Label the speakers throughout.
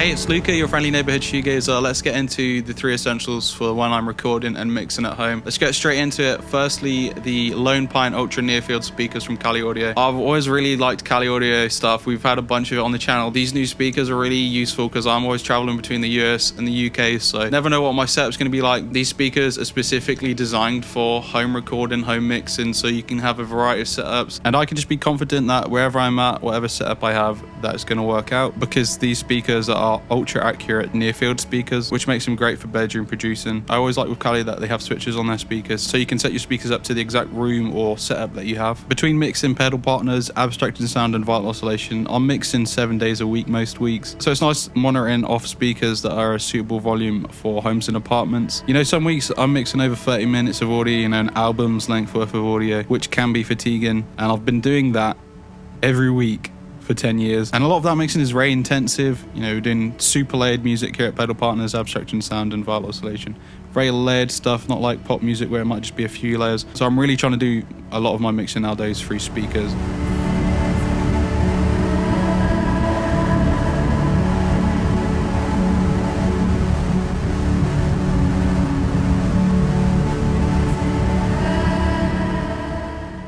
Speaker 1: Hey, it's Luca, your friendly neighborhood shoegazer. Let's get into the 3 essentials for when I'm recording and mixing at home. Let's get straight into it. Firstly, the Lone Pine Ultra Near Field speakers from Cali Audio. I've always really liked Cali Audio stuff. We've had a bunch of it on the channel. These new speakers are really useful because I'm always traveling between the US and the UK, so never know what my setup's going to be like. These speakers are specifically designed for home recording, home mixing, so you can have a variety of setups. And I can just be confident that wherever I'm at, whatever setup I have, that's going to work out, because these speakers are ultra accurate near field speakers, which makes them great for bedroom producing. I always like with Cali that they have switches on their speakers, so you can set your speakers up to the exact room or setup that you have. Between mixing pedal partners, abstracting sound and vital oscillation, I'm mixing 7 days a week most weeks, so it's nice monitoring off speakers that are a suitable volume for homes and apartments. You know, some weeks I'm mixing over 30 minutes of audio, you know, an album's length worth of audio, which can be fatiguing, and I've been doing that every week for 10 years, and a lot of that mixing is very intensive, you know, doing super layered music here at Pedal Partners, abstraction sound and vital oscillation. Very layered stuff, not like pop music where it might just be a few layers. So I'm really trying to do a lot of my mixing nowadays through speakers.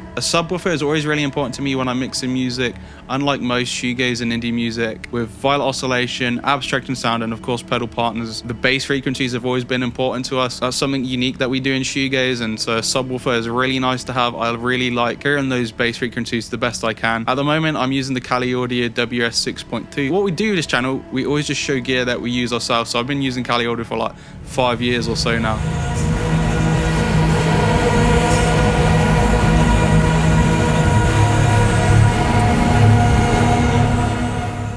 Speaker 1: A subwoofer is always really important to me when I'm mixing music. Unlike most shoegaze and indie music, with vital oscillation, abstracting sound, and of course pedal partners, the bass frequencies have always been important to us. That's something unique that we do in shoegaze, and so a subwoofer is really nice to have. I really like hearing those bass frequencies the best I can. At the moment, I'm using the Cali Audio WS 6.2. What we do with this channel, we always just show gear that we use ourselves. So I've been using Cali Audio for like 5 years or so now.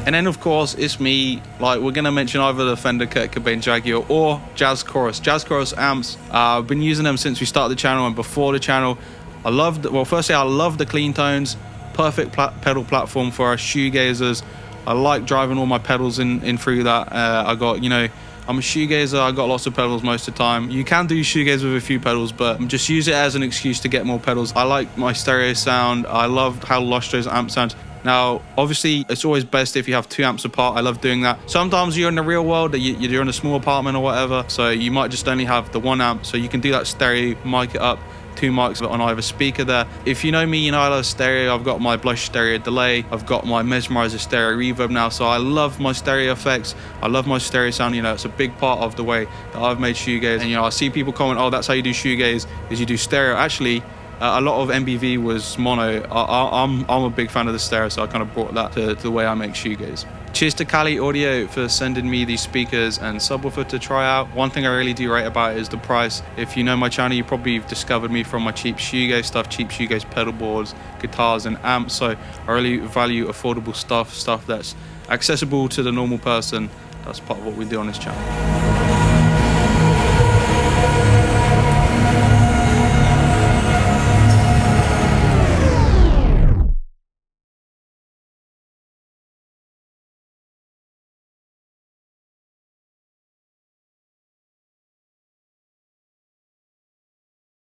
Speaker 1: And then of course it's me, like we're gonna mention either the Fender Kurt Cobain Jaguar or Jazz Chorus. Jazz Chorus amps, I've been using them since we started the channel and before the channel. I love the clean tones, perfect pedal platform for our shoegazers. I like driving all my pedals in through that. I got, you know, I'm a shoegazer, I got lots of pedals most of the time. You can do shoegaze with a few pedals, but just use it as an excuse to get more pedals. I like my stereo sound. I love how lush those amps sound. Now, obviously, it's always best if you have 2 amps apart. I love doing that. Sometimes you're in the real world, you're in a small apartment or whatever, so you might just only have the 1 amp, so you can do that stereo, mic it up, 2 mics on either speaker there. If you know me, you know I love stereo. I've got my Blush stereo delay, I've got my mezmerised stereo reverb now, so I love my stereo effects, I love my stereo sound. You know, it's a big part of the way that I've made shoegaze. And you know, I see people comment, oh, that's how you do shoegaze, is you do stereo. Actually, a lot of MBV was mono. I'm a big fan of the stereo, so I kind of brought that to the way I make shoegaze. Cheers to Cali Audio for sending me these speakers and subwoofer to try out. One thing I really do rate about it is the price. If you know my channel, you probably discovered me from my cheap shoegaze stuff, cheap shoegaze pedal boards, guitars and amps. So I really value affordable stuff that's accessible to the normal person. That's part of what we do on this channel.